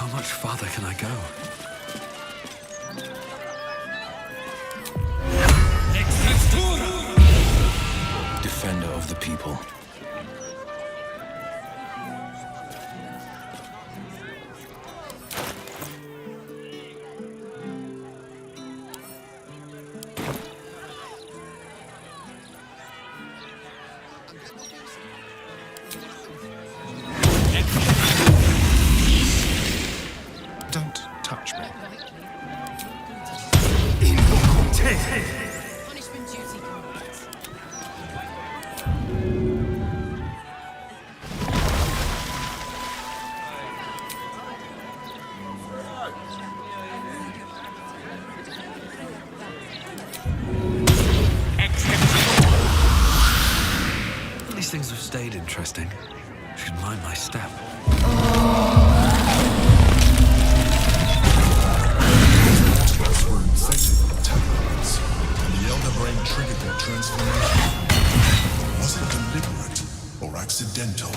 How much farther can I go? Defender of the people. Don't touch me. Punishment duty complete. These things have stayed interesting. Should mind my step. Were infected with temperaments, and the Elder Brain triggered their transformation. Was it deliberate or accidental?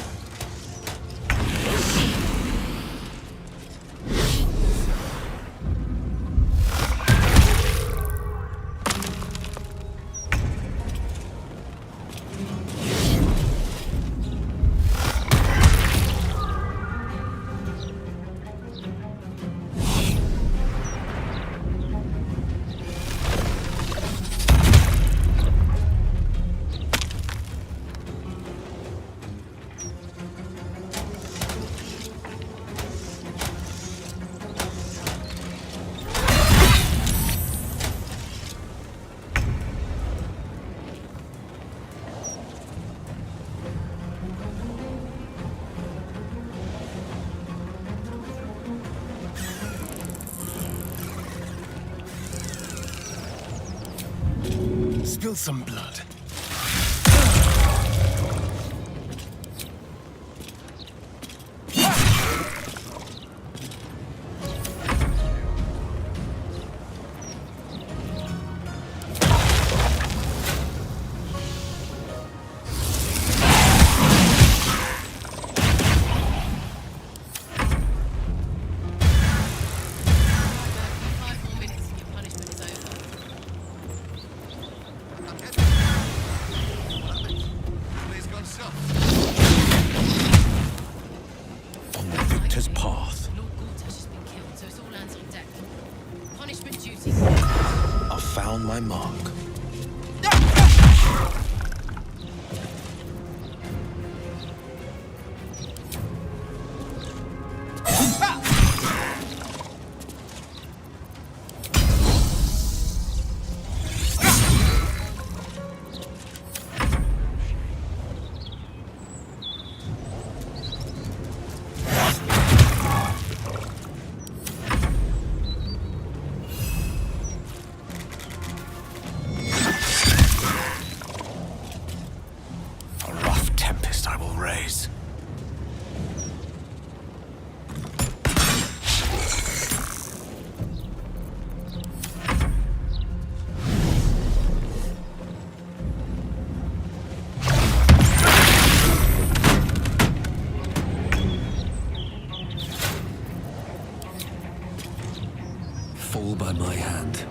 Spill some blood. On the victor's path. Lord Gortash has been killed, so it's all hands on deck. Punishment duty. I've found my mark. A rough tempest I will raise. Fall by my hand.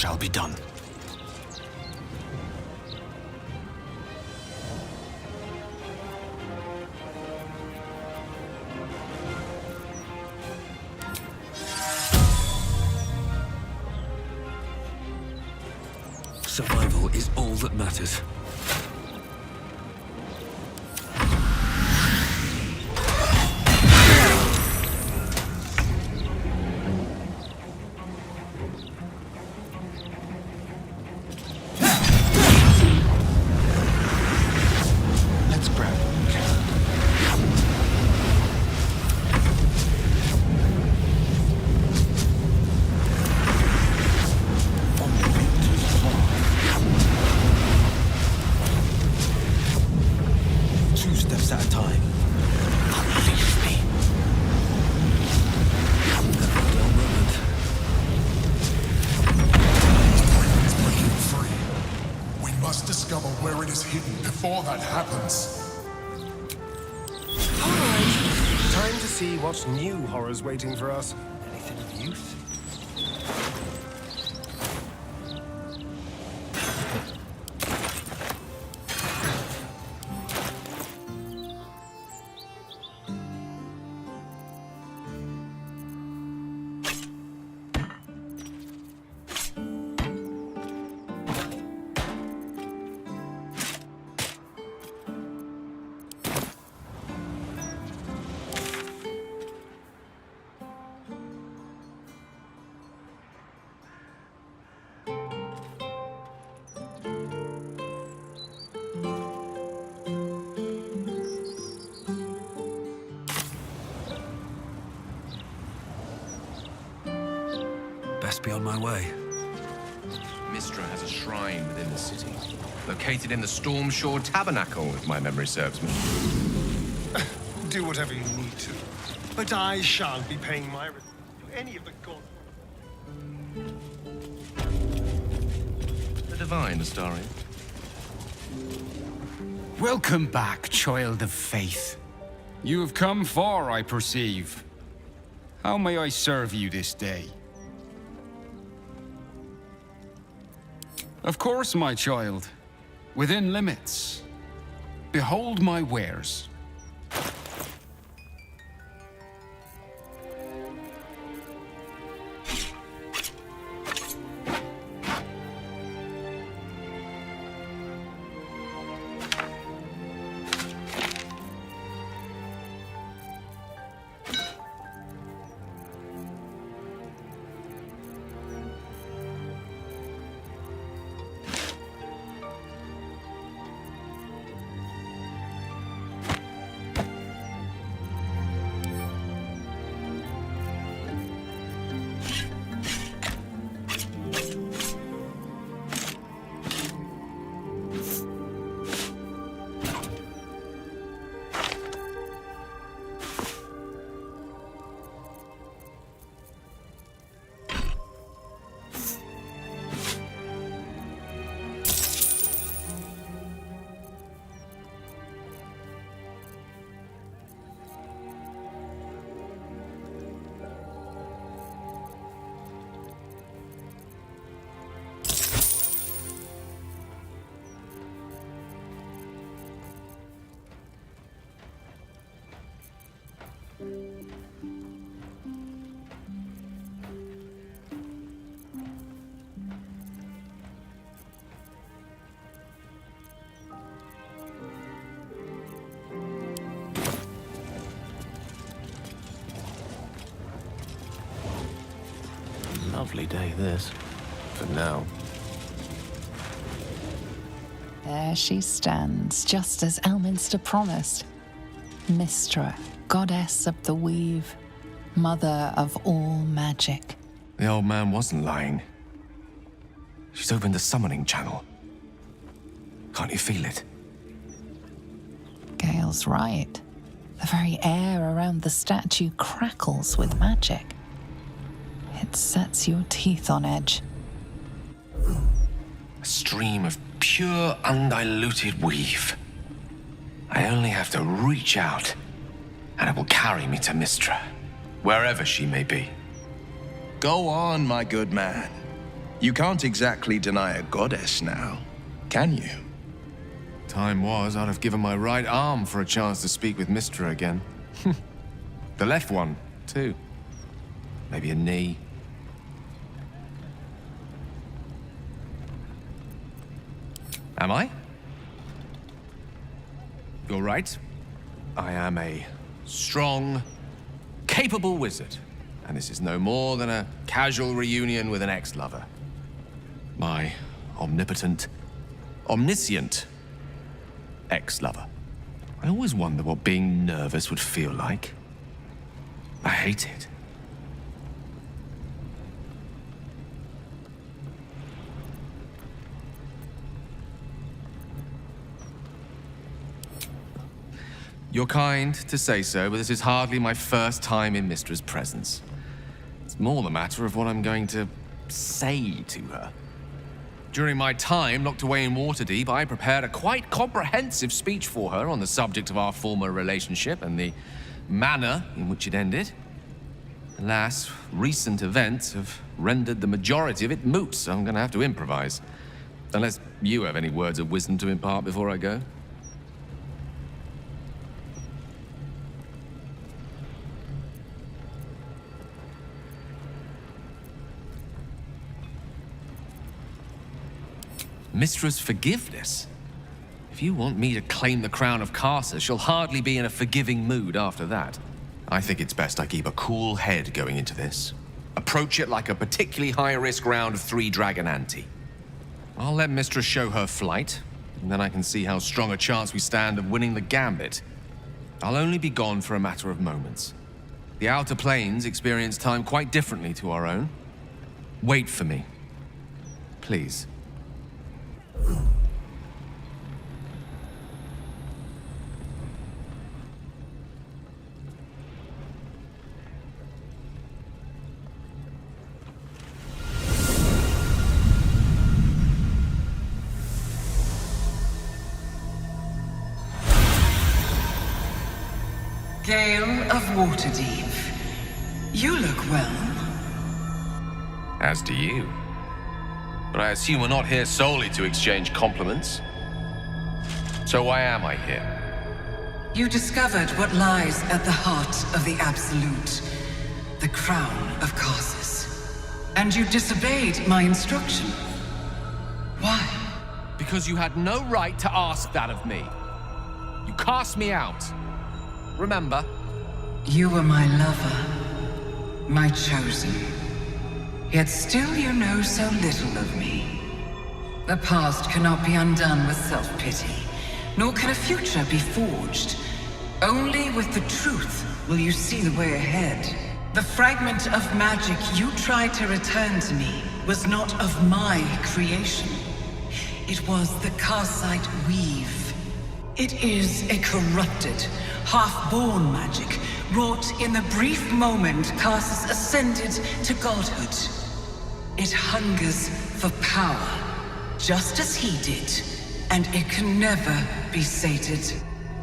shall be done. Survival is all that matters. Let's grab what we can. On the victor's path. 2 steps at a time. Unleash me. Never a dull moment. It's breaking free. We must discover where it is hidden before that happens. Time to see what new horror's waiting for us. Anything of use? Best be on my way. Mistra has a shrine within the city, located in the Stormshore Tabernacle, if my memory serves me. Do whatever you need to. But I shan't be paying my respect to any of the gods. The divine Astarion. Welcome back, child of faith. You have come far, I perceive. How may I serve you this day? Of course, my child. Within limits. Behold my wares. Lovely day, this. For now. There she stands, just as Elminster promised. Mistra, goddess of the weave, mother of all magic. The old man wasn't lying. She's opened the summoning channel. Can't you feel it? Gale's right. The very air around the statue crackles with magic. It sets your teeth on edge. A stream of pure, undiluted weave. I only have to reach out, and it will carry me to Mistra, wherever she may be. Go on, my good man. You can't exactly deny a goddess now, can you? Time was, I'd have given my right arm for a chance to speak with Mistra again. The left one, too. Maybe a knee. Am I? You're right. I am a strong, capable wizard. And this is no more than a casual reunion with an ex-lover. My omnipotent, omniscient ex-lover. I always wonder what being nervous would feel like. I hate it. You're kind to say so, but this is hardly my first time in Mistra's presence. It's more the matter of what I'm going to say to her. During my time locked away in Waterdeep, I prepared a quite comprehensive speech for her on the subject of our former relationship and the manner in which it ended. Alas, recent events have rendered the majority of it moot, so I'm going to have to improvise. Unless you have any words of wisdom to impart before I go. Mistra's forgiveness? If you want me to claim the crown of Karsus, she'll hardly be in a forgiving mood after that. I think it's best I keep a cool head going into this. Approach it like a particularly high-risk round of 3 Dragon Ante. I'll let Mistra show her flight, and then I can see how strong a chance we stand of winning the gambit. I'll only be gone for a matter of moments. The Outer Planes experience time quite differently to our own. Wait for me. Please. Gale of Waterdeep. You look well. As do you. But I assume we're not here solely to exchange compliments. So why am I here? You discovered what lies at the heart of the Absolute, the crown of Karsus. And you disobeyed my instruction. Why? Because you had no right to ask that of me. You cast me out. Remember? You were my lover, my chosen. Yet still you know so little of me. The past cannot be undone with self-pity, nor can a future be forged. Only with the truth will you see the way ahead. The fragment of magic you tried to return to me was not of my creation. It was the Karsite Weave. It is a corrupted, half-born magic, wrought in the brief moment Karsus ascended to godhood. It hungers for power, just as he did, and it can never be sated.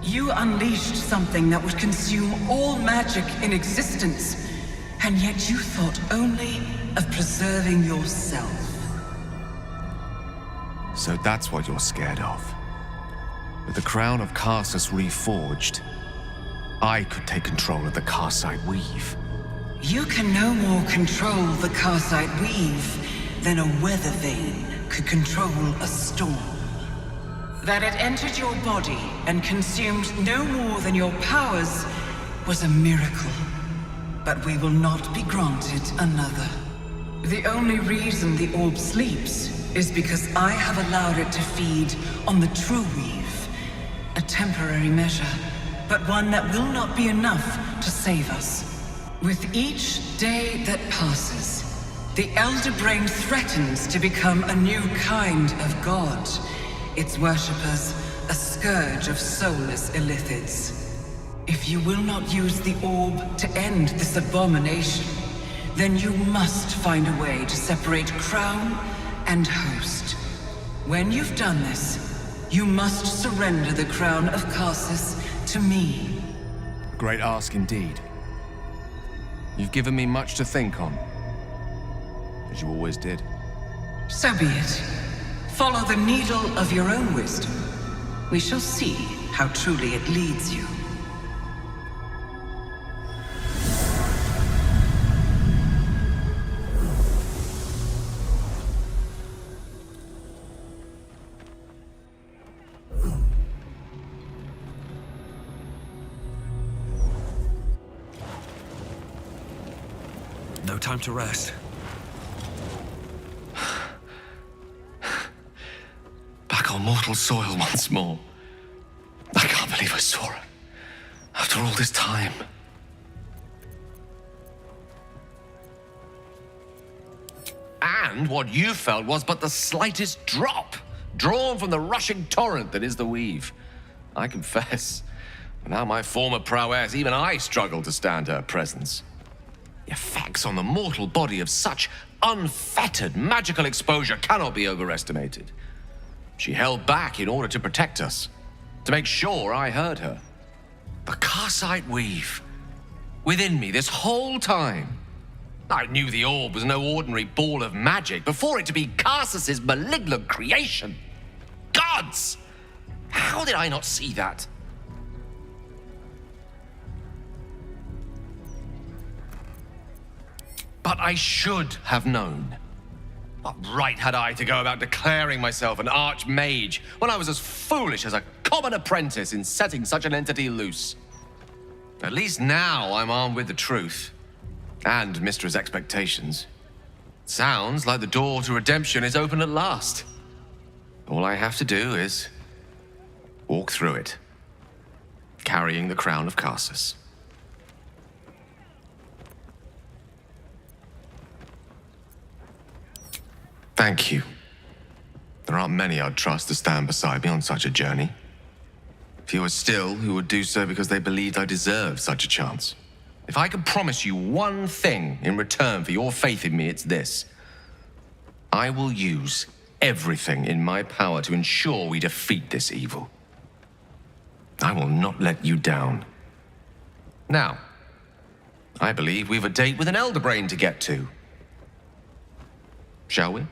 You unleashed something that would consume all magic in existence, and yet you thought only of preserving yourself. So that's what you're scared of. With the crown of Karsus reforged, I could take control of the Karsite Weave. You can no more control the Karsite Weave than a weather vane could control a storm. That it entered your body and consumed no more than your powers was a miracle. But we will not be granted another. The only reason the orb sleeps is because I have allowed it to feed on the true weave. A temporary measure, but one that will not be enough to save us. With each day that passes, the Elder Brain threatens to become a new kind of god. Its worshippers, a scourge of soulless illithids. If you will not use the orb to end this abomination, then you must find a way to separate crown and host. When you've done this, you must surrender the crown of Karsus to me. Great ask indeed. You've given me much to think on, as you always did. So be it. Follow the needle of your own wisdom. We shall see how truly it leads you. No time to rest. Back on mortal soil once more. I can't believe I saw her. After all this time. And what you felt was but the slightest drop, drawn from the rushing torrent that is the weave. I confess, without my former prowess, even I struggle to stand her presence. The effects on the mortal body of such unfettered magical exposure cannot be overestimated. She held back in order to protect us, to make sure I heard her. The Karsite weave, within me this whole time. I knew the orb was no ordinary ball of magic before it to be Karsus's malignant creation. Gods! How did I not see that? But I should have known. What right had I to go about declaring myself an archmage when I was as foolish as a common apprentice in setting such an entity loose? At least now I'm armed with the truth. And Mistra's expectations. Sounds like the door to redemption is open at last. All I have to do is walk through it, carrying the crown of Karsus. Thank you. There aren't many I'd trust to stand beside me on such a journey. Fewer still who would do so because they believed I deserved such a chance. If I could promise you one thing in return for your faith in me, it's this. I will use everything in my power to ensure we defeat this evil. I will not let you down. Now, I believe we've a date with an Elder Brain to get to. Shall we?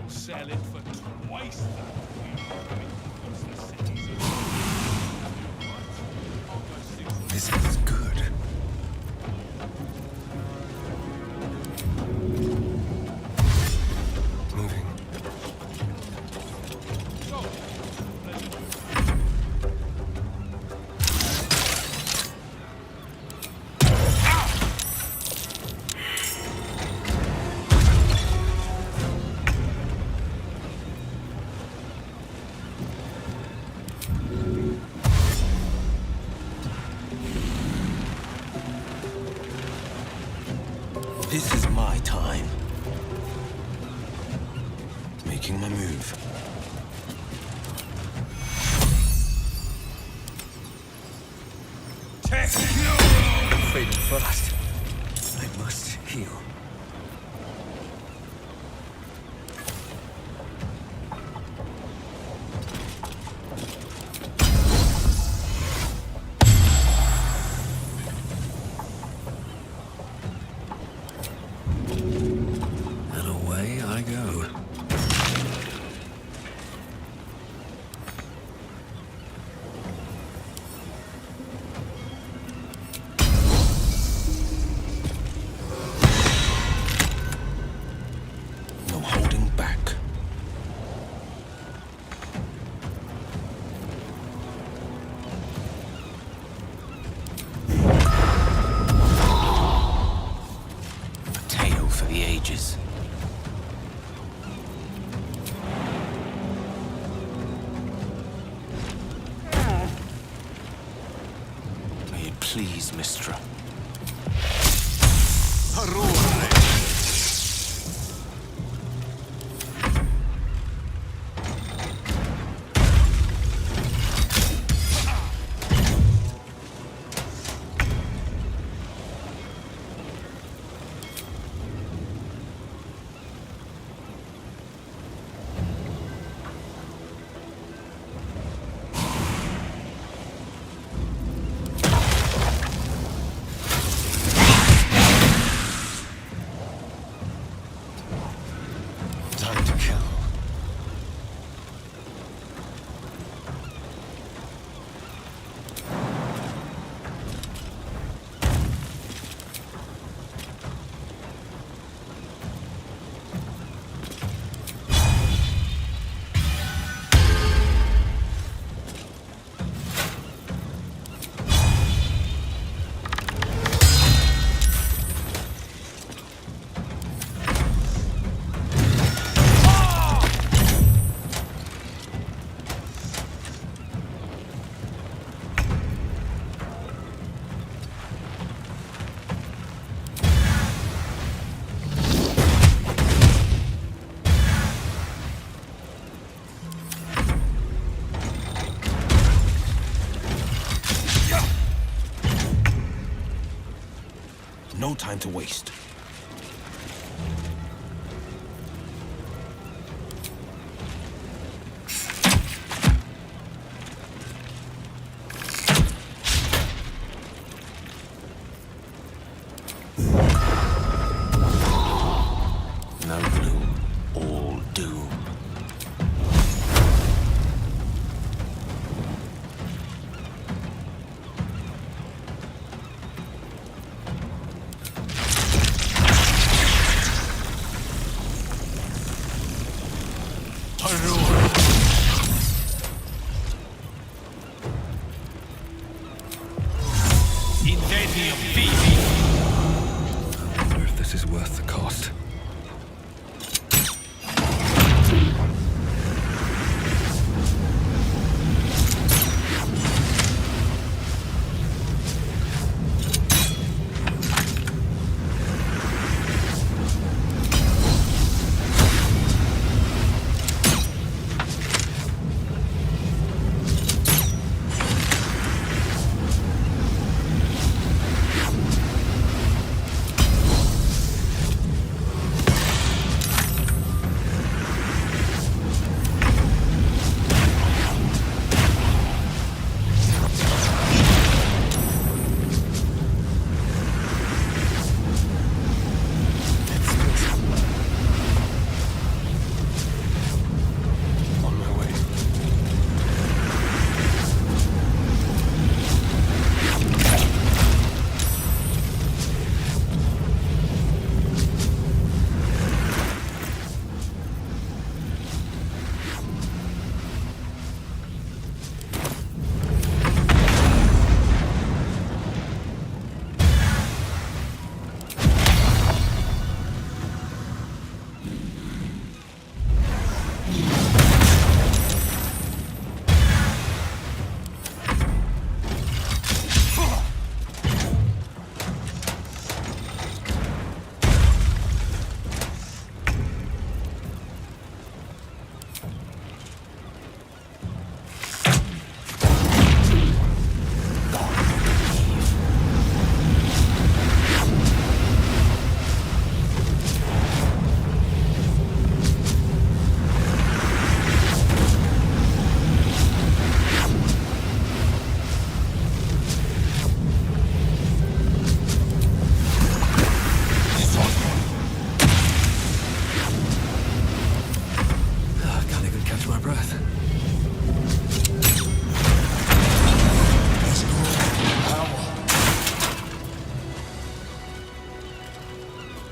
Sell it for twice that. This feels good. Moving. This is my time. Making my move. Fading fast. I must heal. Mistra. Time to kill. No time to waste. No gloom, all doom. I wonder if this is worth the cost.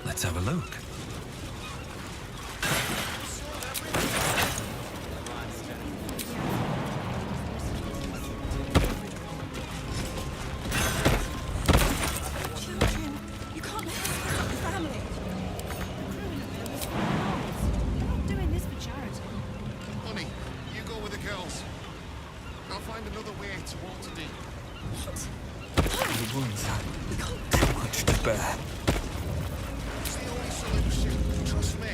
Let's have a look. Children, you can't let us hurt the family. We're not doing this for charity. Honey, you go with the girls. I'll find another way towards the... What? The wounds. spare. It's the only solution. Trust me.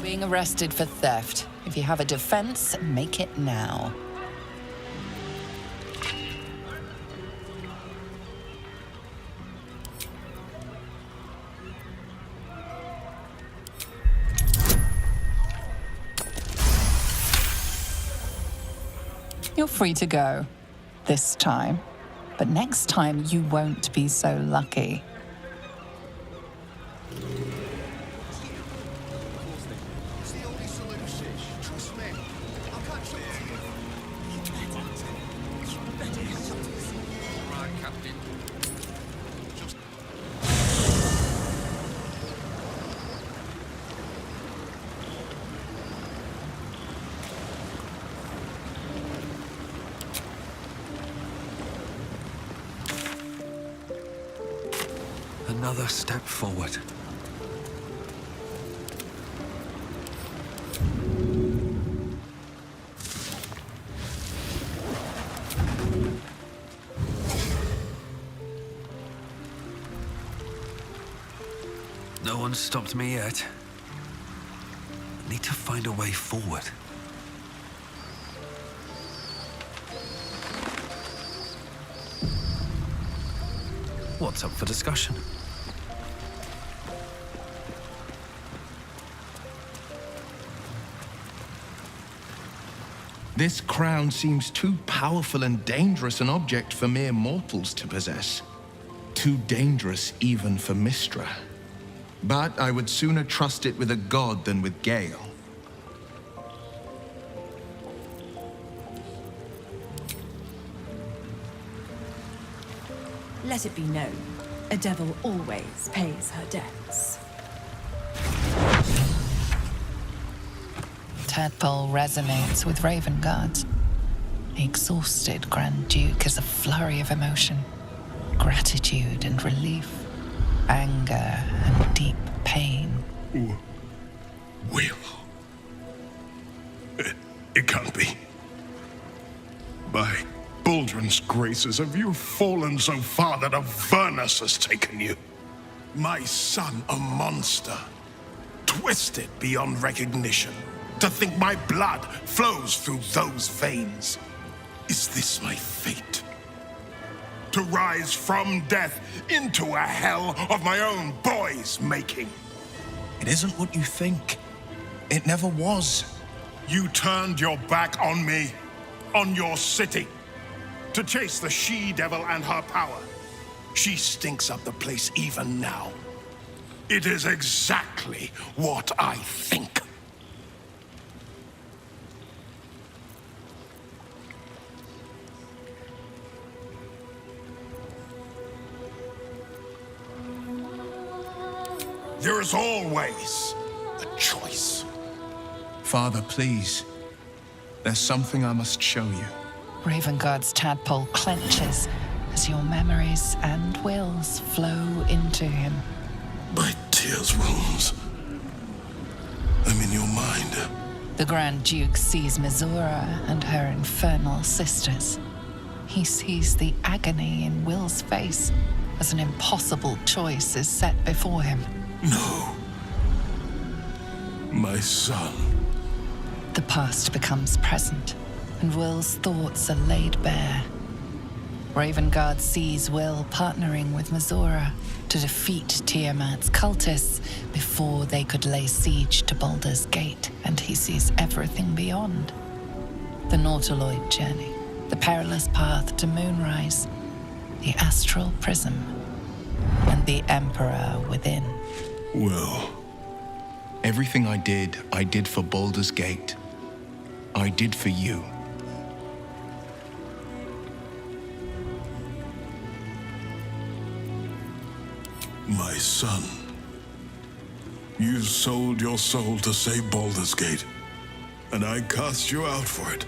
Being arrested for theft. If you have a defense, make it now. You're free to go. This time. But next time you won't be so lucky. It's the only solution. Trust me. I'll catch up to you. All right, Captain. Just Another step forward. No one's stopped me yet. I need to find a way forward. What's up for discussion? This crown seems too powerful and dangerous an object for mere mortals to possess. Too dangerous even for Mystra. But I would sooner trust it with a god than with Gale. Let it be known, a devil always pays her debts. Tadpole resonates with Raven Guards. The exhausted Grand Duke is a flurry of emotion. Gratitude and relief. Anger and deep pain. Will. It can't be. By Baldur's graces, have you fallen so far that Avernus has taken you? My son, a monster. Twisted beyond recognition. To think my blood flows through those veins. Is this my fate? To rise from death into a hell of my own boy's making? It isn't what you think. It never was. You turned your back on me, on your city, to chase the she-devil and her power. She stinks up the place even now. It is exactly what I think. There is always a choice. Father, please. There's something I must show you. Raven Guard's tadpole clenches as your memories and wills flow into him. My tears wounds. I'm in your mind. The Grand Duke sees Mizora and her infernal sisters. He sees the agony in Will's face as an impossible choice is set before him. No. My son. The past becomes present, and Will's thoughts are laid bare. Raven Guard sees Will partnering with Mizora to defeat Tiamat's cultists before they could lay siege to Baldur's Gate, and he sees everything beyond. The Nautiloid journey, the perilous path to Moonrise, the astral prism, and the Emperor within. Well, everything I did for Baldur's Gate. I did for you. My son, you sold your soul to save Baldur's Gate, and I cast you out for it.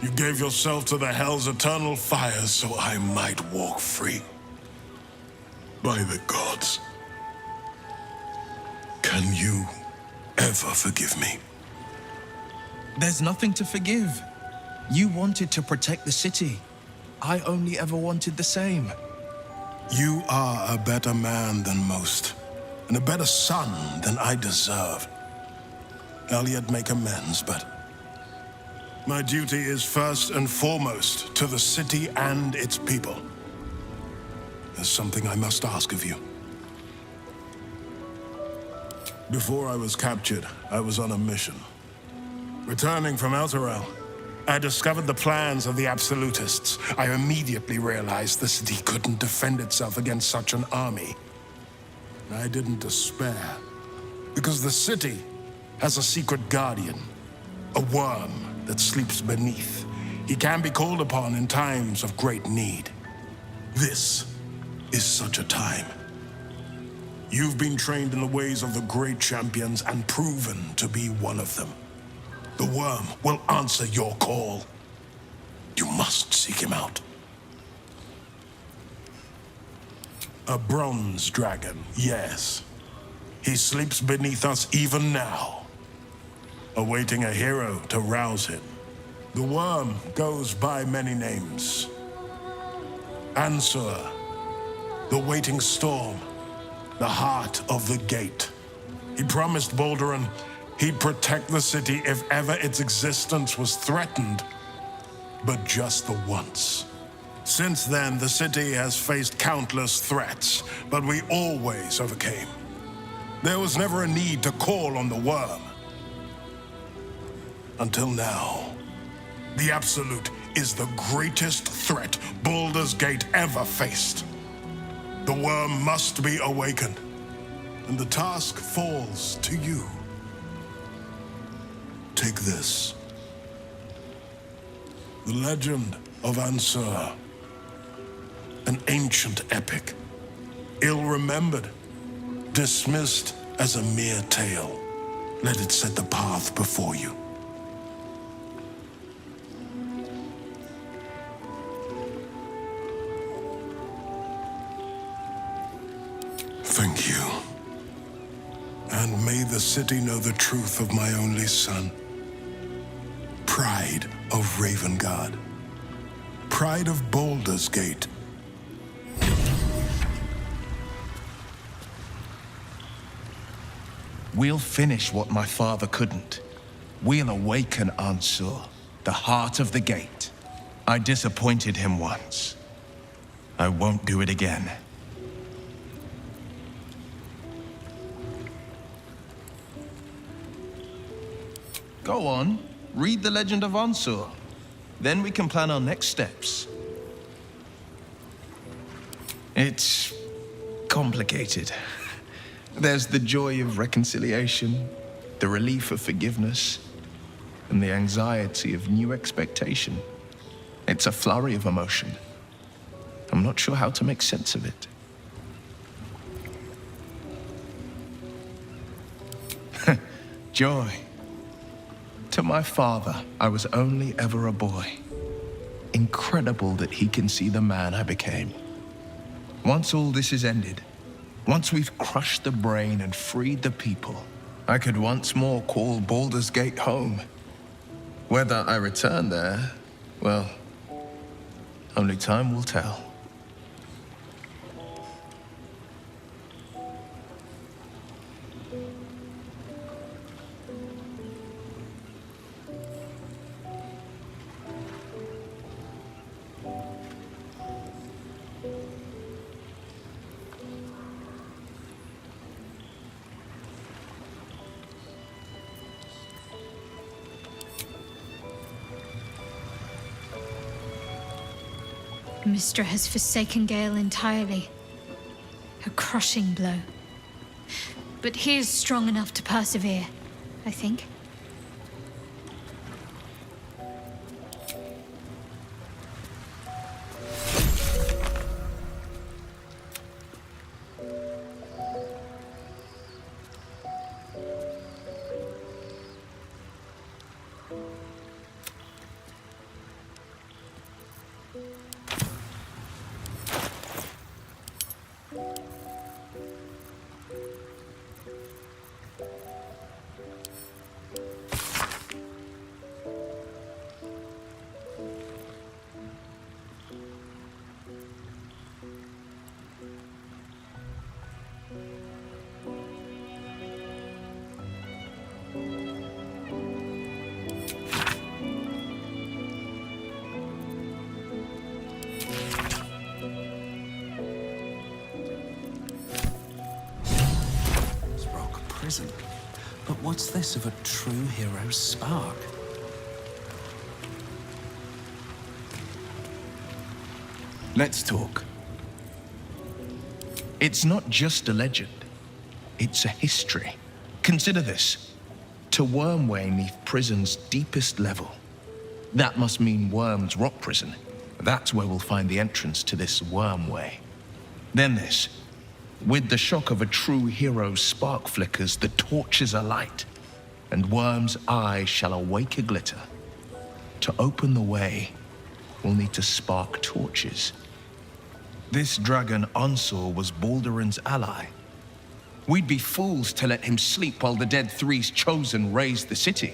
You gave yourself to the Hell's eternal fires so I might walk free. By the gods, can you ever forgive me? There's nothing to forgive. You wanted to protect the city. I only ever wanted the same. You are a better man than most, and a better son than I deserve. I'll yet make amends, but my duty is first and foremost to the city and its people. There's something I must ask of you. Before I was captured, I was on a mission. Returning from Elturel, I discovered the plans of the Absolutists. I immediately realized the city couldn't defend itself against such an army. I didn't despair, because the city has a secret guardian, a worm that sleeps beneath. He can be called upon in times of great need. This is such a time. You've been trained in the ways of the great champions and proven to be one of them. The worm will answer your call. You must seek him out. A bronze dragon, yes. He sleeps beneath us even now, awaiting a hero to rouse him. The worm goes by many names. Ansur, the waiting storm, the heart of the gate. He promised Baldur he'd protect the city if ever its existence was threatened, but just the once. Since then, the city has faced countless threats, but we always overcame. There was never a need to call on the worm. Until now, the Absolute is the greatest threat Baldur's Gate ever faced. The worm must be awakened, and the task falls to you. Take this. The legend of Ansur. An ancient epic. Ill-remembered. Dismissed as a mere tale. Let it set the path before you. Thank you. And may the city know the truth of my only son. Pride of Ravengard. Pride of Baldur's Gate. We'll finish what my father couldn't. We'll awaken Ansur, the heart of the gate. I disappointed him once. I won't do it again. Go on, read the legend of Ansur. Then we can plan our next steps. It's complicated. There's the joy of reconciliation, the relief of forgiveness, and the anxiety of new expectation. It's a flurry of emotion. I'm not sure how to make sense of it. Joy. To my father, I was only ever a boy. Incredible that he can see the man I became. Once all this is ended, once we've crushed the brain and freed the people, I could once more call Baldur's Gate home. Whether I return there, well, only time will tell. Mystra has forsaken Gale entirely. A crushing blow. But he is strong enough to persevere, I think. prison. But what's this of a true hero's spark? Let's talk. It's not just a legend. It's a history. Consider this. To Wormway 'neath prison's deepest level. That must mean Worm's rock prison. That's where we'll find the entrance to this Wormway. Then this. With the shock of a true hero's spark flickers, the torches alight, and Worm's eye shall awake a glitter. To open the way, we'll need to spark torches. This dragon Onsor was Baldur's ally. We'd be fools to let him sleep while the Dead Three's chosen raised the city.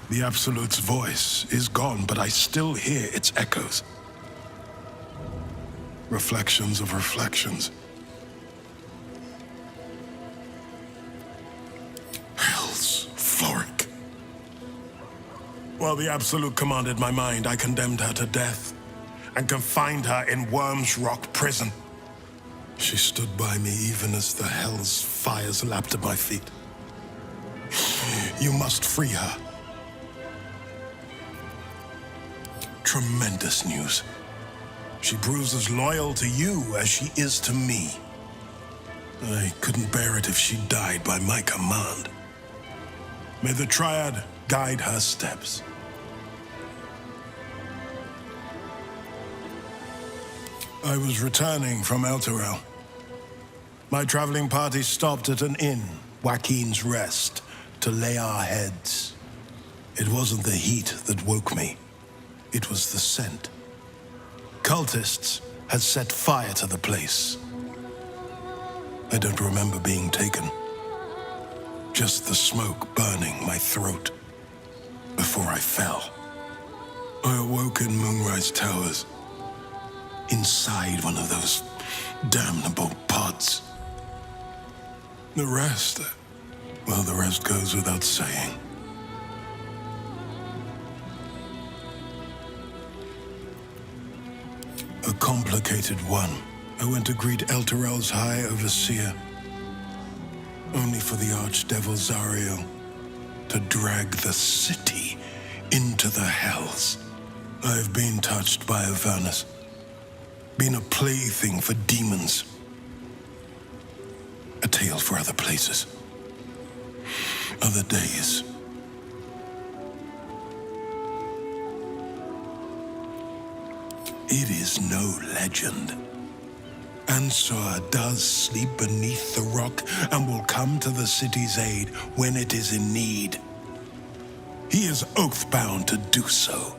The Absolute's voice is gone, but I still hear its echoes. Reflections of reflections. Hell's Floric. While the Absolute commanded my mind, I condemned her to death and confined her in Worm's Rock prison. She stood by me even as the Hell's fires lapped at my feet. You must free her. Tremendous news. She proves as loyal to you as she is to me. I couldn't bear it if she died by my command. May the Triad guide her steps. I was returning from Elturel. My traveling party stopped at an inn, Joaquin's Rest, to lay our heads. It wasn't the heat that woke me. It was the scent. Cultists had set fire to the place. I don't remember being taken. Just the smoke burning my throat before I fell. I awoke in Moonrise Towers, inside one of those damnable pods. The rest, well, the rest goes without saying. A complicated one. I went to greet Elturel's High Overseer, only for the Archdevil Zariel to drag the city into the Hells. I've been touched by Avernus, been a plaything for demons. A tale for other places, other days. It is no legend. Ansar does sleep beneath the rock and will come to the city's aid when it is in need. He is oath-bound to do so.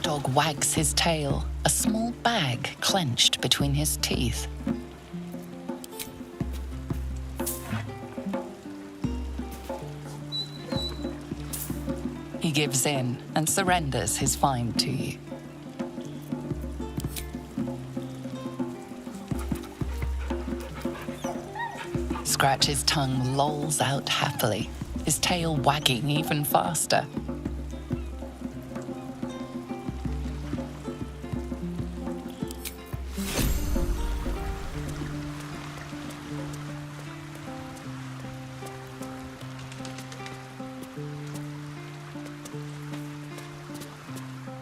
Dog wags his tail, a small bag clenched between his teeth. He gives in and surrenders his find to you. Scratch's tongue lolls out happily, his tail wagging even faster.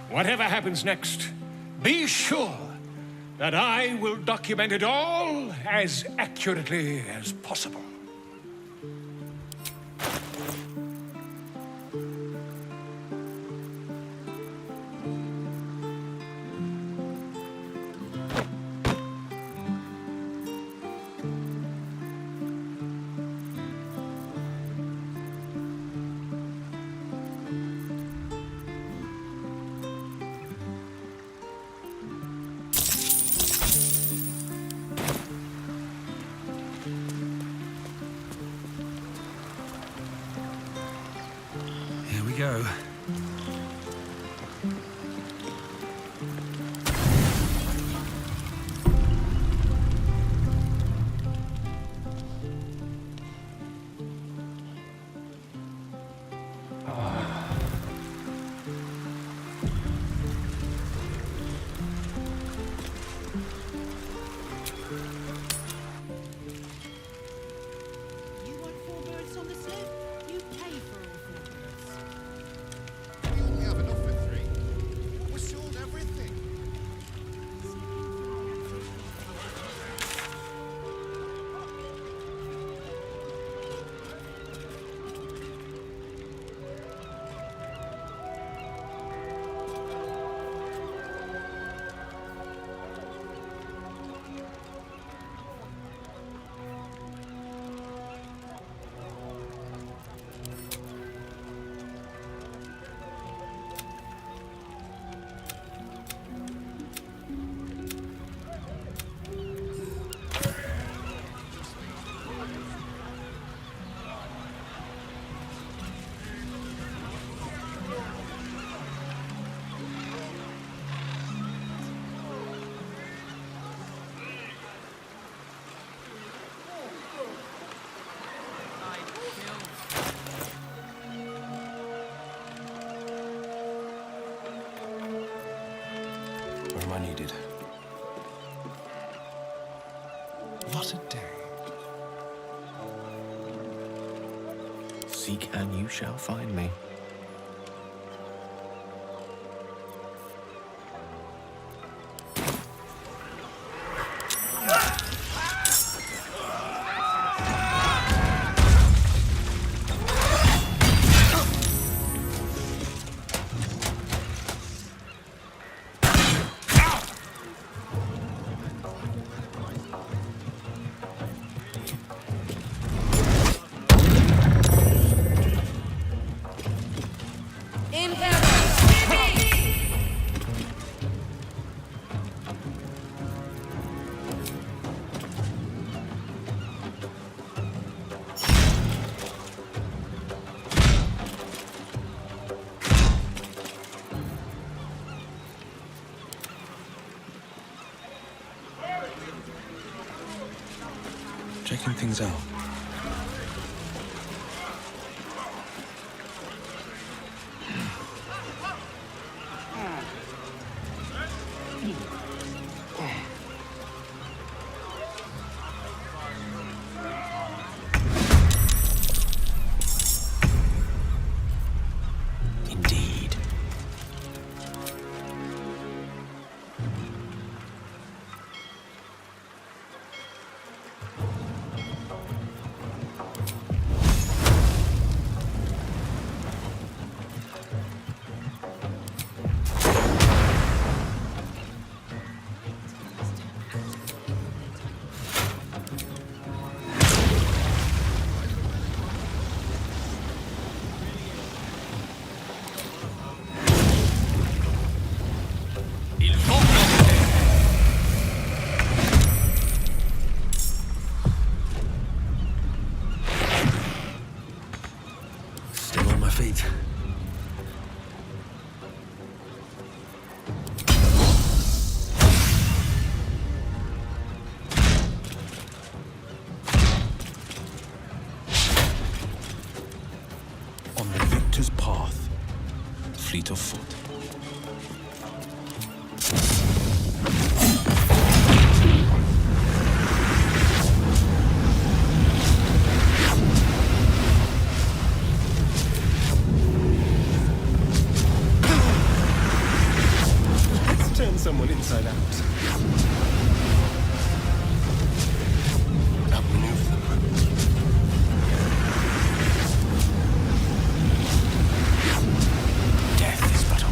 Whatever happens next, be sure that I will document it all as accurately as possible. go. You want 4 birds on the slip? You pay for all 4 birds. We only have enough for 3. We sold everything. Where am I needed? What a day. Seek and you shall find me. Checking things out. Indeed. Still on my feet. On the victor's path, fleet of foot. Let's turn someone inside out. Outmaneuver them. Death is but a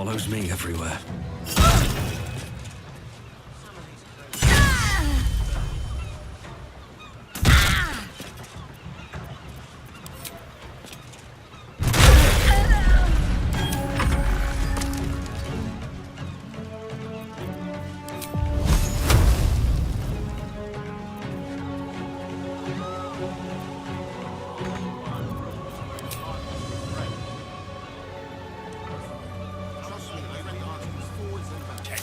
follows me everywhere.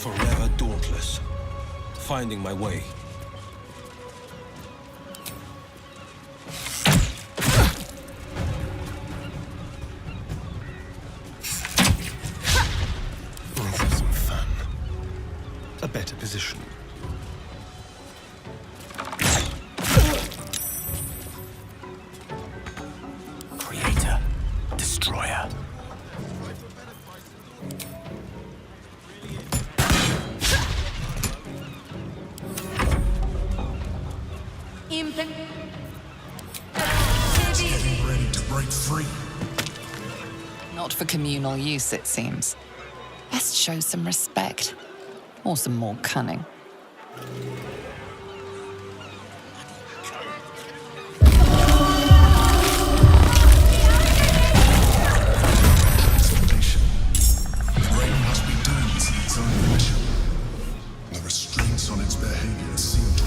Forever dauntless. Finding my way. Let's have some fun. A better position. Creator. Destroyer. Getting ready to break free. Not for communal use, it seems. Best show some respect. Or some more cunning. Rain must be doing this in its own mission. The restraints on its behavior seem to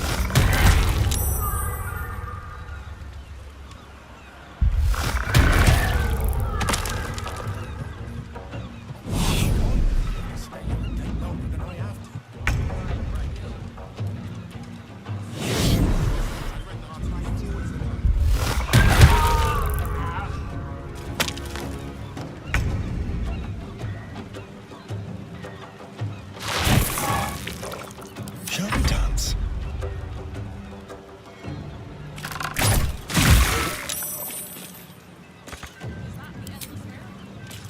Shall we dance?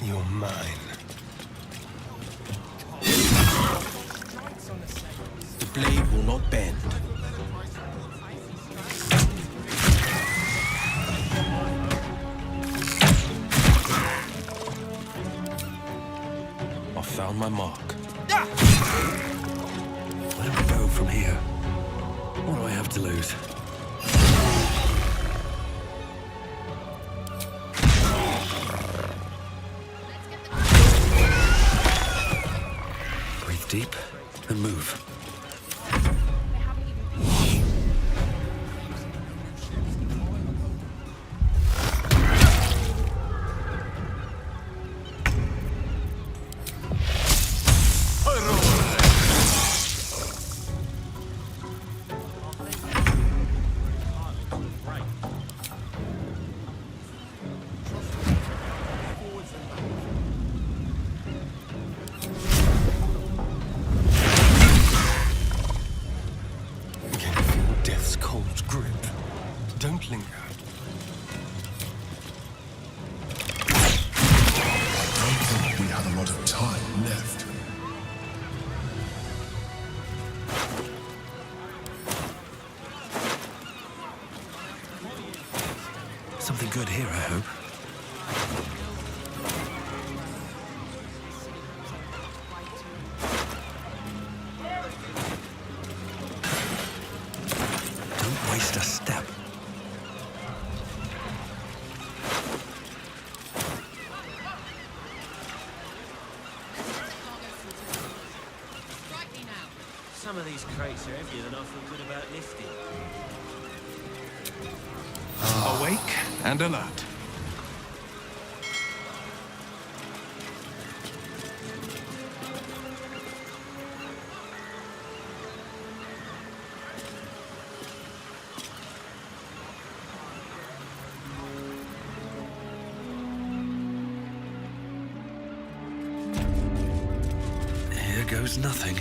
You're mine. The blade will not bend. I found my mark. Where do I go from here? What do I have to lose? Breathe deep and move. Can you feel death's cold grip? Don't linger. I don't think we have a lot of time left. Something good here, I hope. Don't waste a step. Some of these crates are heavier than I feel good about lifting. Awake and alert. Here goes nothing.